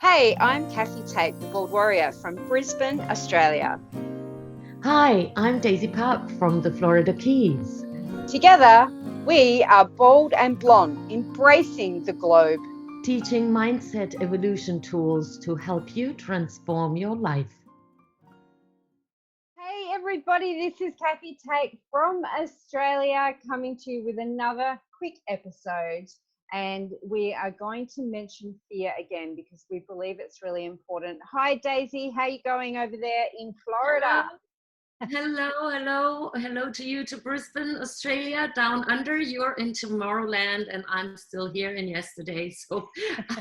Hey, I'm Kathi Tait, the Baldwarrior from Brisbane, Australia. Hi, I'm Daisy Papp from the Florida Keys. Together, we are Bald and Blonde, embracing the globe. Teaching mindset evolution tools to help you transform your life. Hey, everybody, this is Kathi Tait from Australia coming to you with another quick episode. And we are going to mention fear again because we believe it's really important. Hi, Daisy. How are you going over there in Florida? Hello to you, to Brisbane, Australia, down under. You're in Tomorrowland and I'm still here in yesterday. So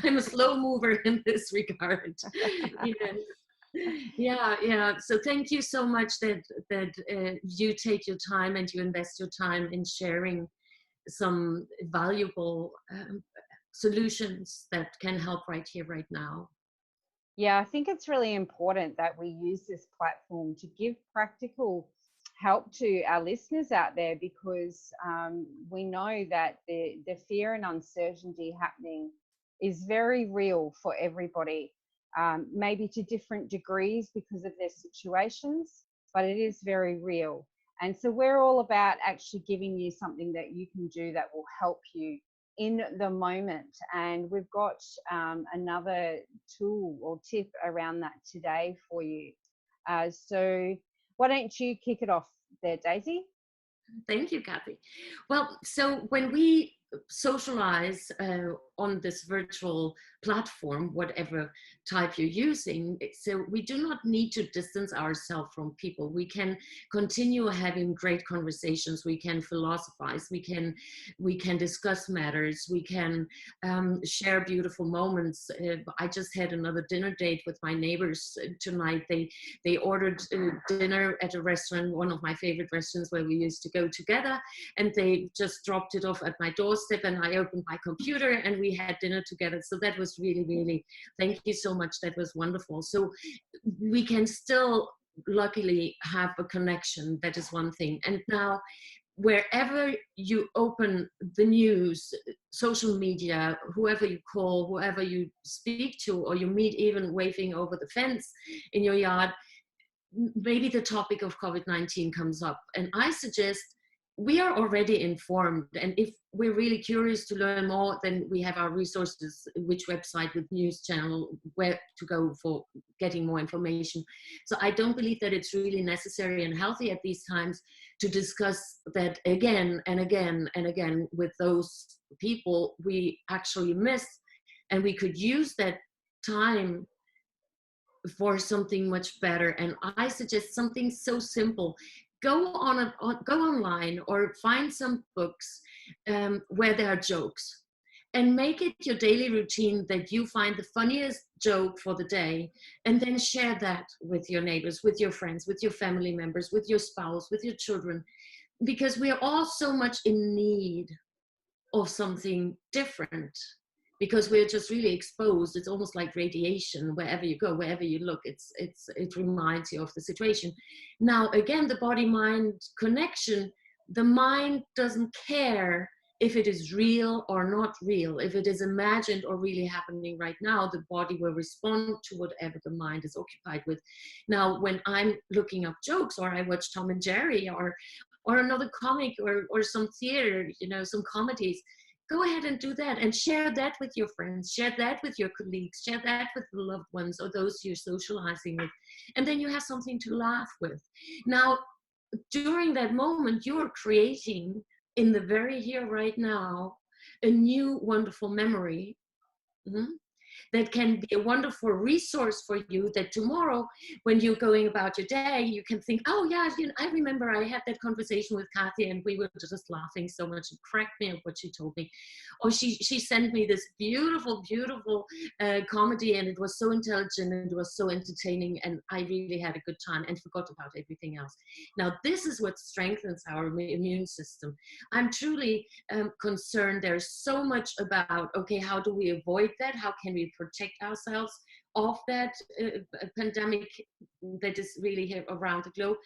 I'm a slow mover in this regard. Yeah. So thank you so much that you take your time and you invest your time in sharing some valuable solutions that can help right here, right now. Yeah, I think it's really important that we use this platform to give practical help to our listeners out there because we know that the fear and uncertainty happening is very real for everybody, maybe to different degrees because of their situations, but it is very real. And so we're all about actually giving you something that you can do that will help you in the moment. And we've got another tool or tip around that today for you. So why don't you kick it off there, Daisy? Thank you, Kathy. Well, so when we socialize on this virtual platform, whatever type you're using, so we do not need to distance ourselves from people. We can continue having great conversations. We can philosophize. We can discuss matters. We can share beautiful moments. I just had another dinner date with my neighbors tonight. They ordered dinner at a restaurant, one of my favorite restaurants where we used to go together, and they just dropped it off at my doorstep, and I opened my computer and we had dinner together. So that was really, thank you so much. That was wonderful. So we can still luckily have a connection. That is one thing. And now wherever you open the news, social media, whoever you call, whoever you speak to, or you meet even waving over the fence in your yard, maybe the topic of COVID-19 comes up. And I suggest we are already informed. And if we're really curious to learn more, then we have our resources, which website with news channel, where to go for getting more information. So I don't believe that it's really necessary and healthy at these times to discuss that again and again and again with those people we actually miss. And we could use that time for something much better. And I suggest something so simple. Go online or find some books where there are jokes, and make it your daily routine that you find the funniest joke for the day, and then share that with your neighbors, with your friends, with your family members, with your spouse, with your children, because we are all so much in need of something different, because we're just really exposed. It's almost like radiation wherever you go, wherever you look. It reminds you of the situation. Now again, the body mind connection, the mind doesn't care if it is real or not real, if it is imagined or really happening right now. The body will respond to whatever the mind is occupied with. Now when I'm looking up jokes, or I watch Tom and Jerry, or another comic, or some theater, some comedies, go ahead and do that, and share that with your friends, share that with your colleagues, share that with the loved ones or those you're socializing with, and then you have something to laugh with. Now during that moment, you're creating in the very here right now a new wonderful memory. Mhm. That can be a wonderful resource for you, that tomorrow when you're going about your day, you can think, oh yeah, I remember I had that conversation with Kathy and we were just laughing so much. It cracked me up what she told me. Or she sent me this beautiful comedy, and it was so intelligent and it was so entertaining, and I really had a good time and forgot about everything else. Now this is what strengthens our immune system. I'm truly concerned. There's so much about, okay, how do we avoid that? How can we protect ourselves of that pandemic that is really here around the globe?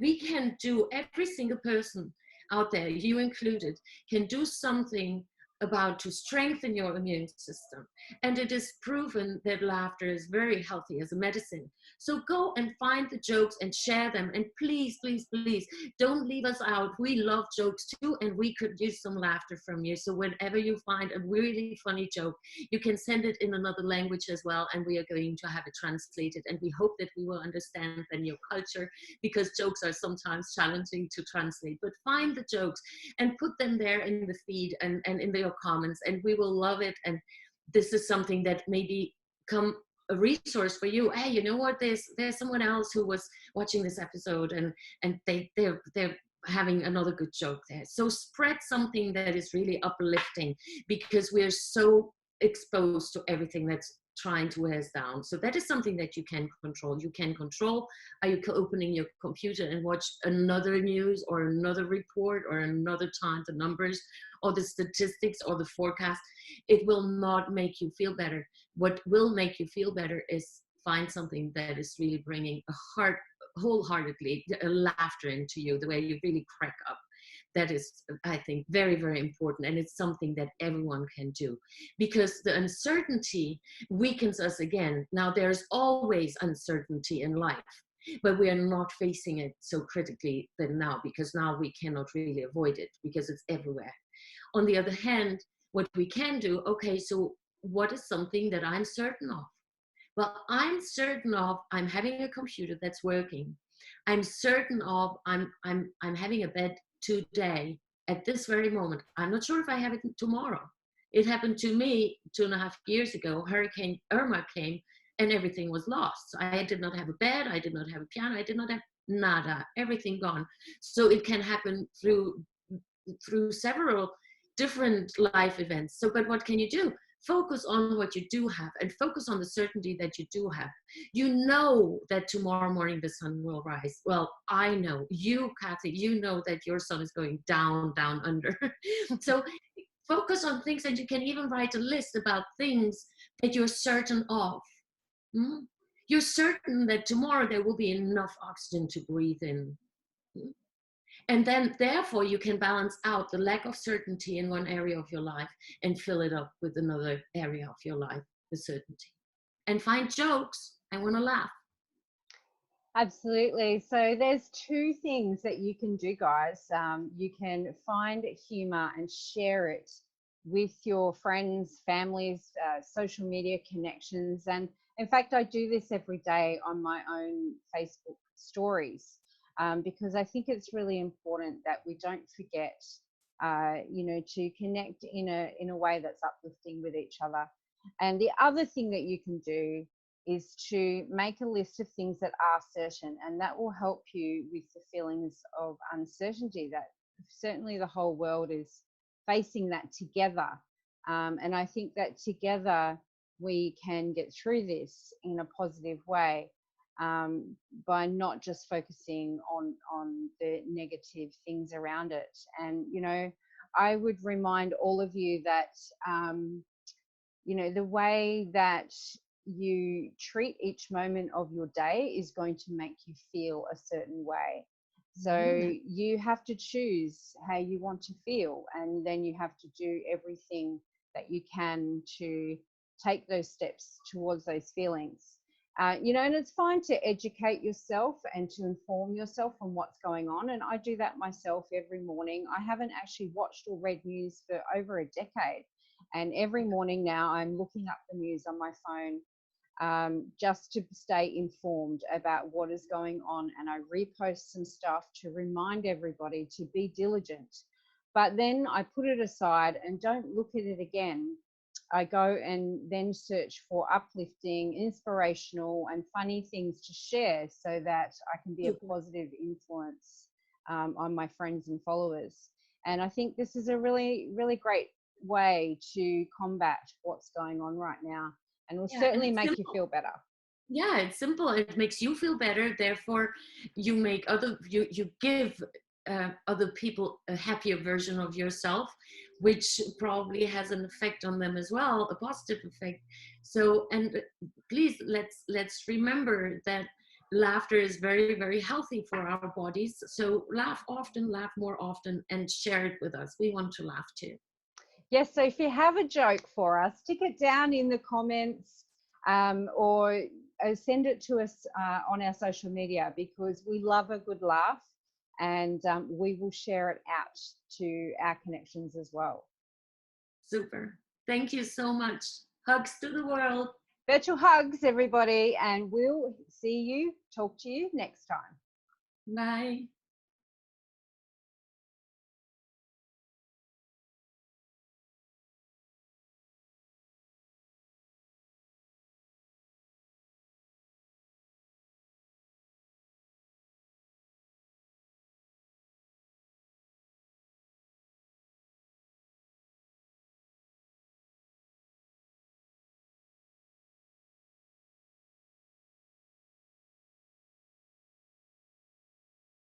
We can do, every single person out there, you included, can do something about to strengthen your immune system. And it is proven that laughter is very healthy as a medicine. So go and find the jokes and share them. And please, please, please don't leave us out. We love jokes too, and we could use some laughter from you. So whenever you find a really funny joke, you can send it in another language as well, and we are going to have it translated. And we hope that we will understand then your culture, because jokes are sometimes challenging to translate. But find the jokes and put them there in the feed and in your comments, and we will love it. And this is something that maybe come a resource for you. Hey, you know what, there's someone else who was watching this episode, and they're having another good joke there. So spread something that is really uplifting, because we're so exposed to everything that's trying to wear us down. So that is something that you can control. You can control, are you opening your computer and watch another news or another report or another time, the numbers or the statistics or the forecast? It will not make you feel better. What will make you feel better is find something that is really bringing a heart, wholeheartedly, a laughter into you, the way you really crack up. That is, I think, very, very important. And it's something that everyone can do, because the uncertainty weakens us again. Now, there's always uncertainty in life, but we are not facing it so critically than now, because now we cannot really avoid it because it's everywhere. On the other hand, what we can do, okay, so what is something that I'm certain of? Well, I'm certain of I'm having a computer that's working. I'm certain of I'm having a bed today at this very moment. I'm not sure if I have it tomorrow. It happened to me 2.5 years ago. Hurricane Irma came and everything was lost. So I did not have a bed. I did not have a piano. I did not have nada. Everything gone. So it can happen through several different life events. So, but what can you do? Focus on what you do have, and focus on the certainty that you do have. You know that tomorrow morning the sun will rise. Well, I know, you, Kathi, you know that your sun is going down, down under. So focus on things, and you can even write a list about things that you're certain of. You're certain that tomorrow there will be enough oxygen to breathe in. And then, therefore, you can balance out the lack of certainty in one area of your life and fill it up with another area of your life, the certainty. And find jokes. I want to laugh. Absolutely. So there's two things that you can do, guys. You can find humor and share it with your friends, families, social media connections. And in fact, I do this every day on my own Facebook stories. Because I think it's really important that we don't forget, to connect in a way that's uplifting with each other. And the other thing that you can do is to make a list of things that are certain, and that will help you with the feelings of uncertainty that certainly the whole world is facing that together. And I think that together we can get through this in a positive way. By not just focusing on the negative things around it. And, I would remind all of you that, the way that you treat each moment of your day is going to make you feel a certain way. So you have to choose how you want to feel, and then you have to do everything that you can to take those steps towards those feelings. And it's fine to educate yourself and to inform yourself on what's going on. And I do that myself every morning. I haven't actually watched or read news for over a decade. And every morning now I'm looking up the news on my phone, just to stay informed about what is going on. And I repost some stuff to remind everybody to be diligent. But then I put it aside and don't look at it again. I go and then search for uplifting, inspirational, and funny things to share so that I can be a positive influence on my friends and followers. And I think this is a really, really great way to combat what's going on right now, and will certainly make you feel better. Yeah, it's simple. It makes you feel better. Therefore, you make you give other people a happier version of yourself, which probably has an effect on them as well, a positive effect. So, and please let's remember that laughter is very, very healthy for our bodies. So laugh often, laugh more often, and share it with us. We want to laugh too. Yes, so if you have a joke for us, stick it down in the comments, or send it to us on our social media, because we love a good laugh, and we will share it out to our connections as well. Super. Thank you so much. Hugs to the world. Virtual hugs, everybody, and we'll talk to you next time. Bye.